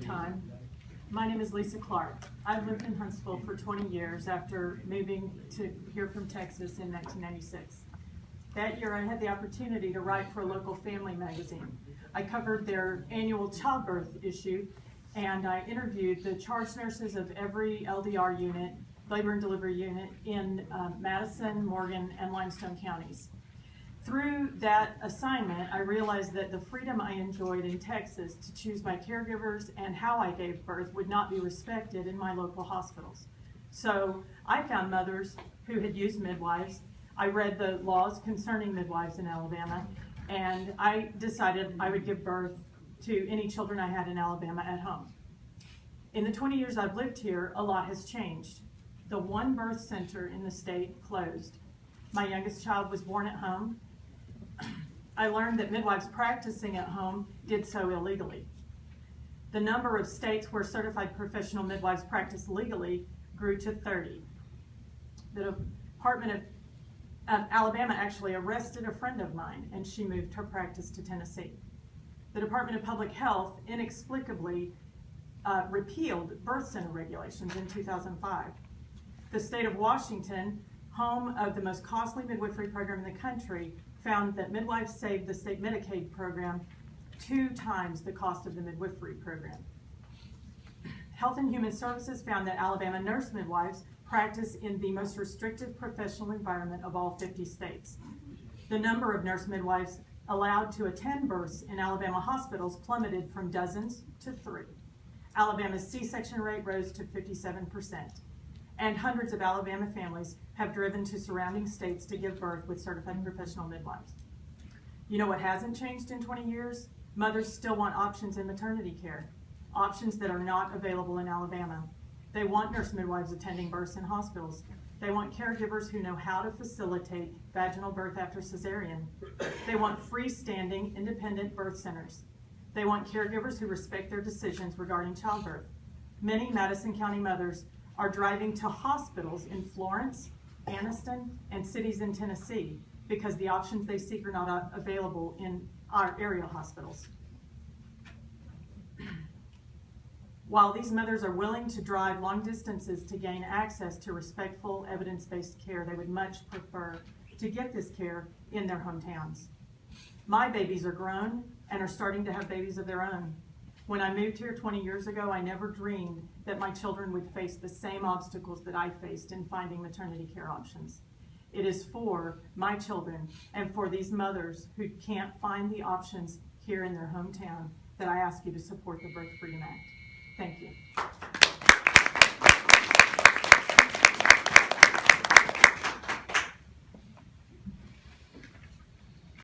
time. My name is Lisa Clark. I've lived in Huntsville for 20 years after moving to here from Texas in 1996. That year I had the opportunity to write for a local family magazine. I covered their annual childbirth issue, and I interviewed the charge nurses of every LDR unit, labor and delivery unit, in Madison, Morgan, and Limestone counties. Through that assignment, I realized that the freedom I enjoyed in Texas to choose my caregivers and how I gave birth would not be respected in my local hospitals. So I found mothers who had used midwives. I read the laws concerning midwives in Alabama, and I decided I would give birth to any children I had in Alabama at home. In the 20 years I've lived here, a lot has changed. The one birth center in the state closed. My youngest child was born at home. I learned that midwives practicing at home did so illegally. The number of states where certified professional midwives practice legally grew to 30. The Department of Alabama actually arrested a friend of mine, and she moved her practice to Tennessee. The Department of Public Health inexplicably repealed birth center regulations in 2005. The state of Washington, home of the most costly midwifery program in the country, found that midwives saved the state Medicaid program 2 times the cost of the midwifery program. Health and Human Services found that Alabama nurse midwives practice in the most restrictive professional environment of all 50 states. The number of nurse midwives allowed to attend births in Alabama hospitals plummeted from dozens to 3. Alabama's C-section rate rose to 57%. And hundreds of Alabama families have driven to surrounding states to give birth with certified professional midwives. You know what hasn't changed in 20 years? Mothers still want options in maternity care, options that are not available in Alabama. They want nurse midwives attending births in hospitals. They want caregivers who know how to facilitate vaginal birth after cesarean. They want freestanding, independent birth centers. They want caregivers who respect their decisions regarding childbirth. Many Madison County mothers are driving to hospitals in Florence, Anniston, and cities in Tennessee because the options they seek are not available in our area hospitals. While these mothers are willing to drive long distances to gain access to respectful, evidence-based care, they would much prefer to get this care in their hometowns. My babies are grown and are starting to have babies of their own. When I moved here 20 years ago, I never dreamed that my children would face the same obstacles that I faced in finding maternity care options. It is for my children and for these mothers who can't find the options here in their hometown that I ask you to support the Birth Freedom Act. Thank you.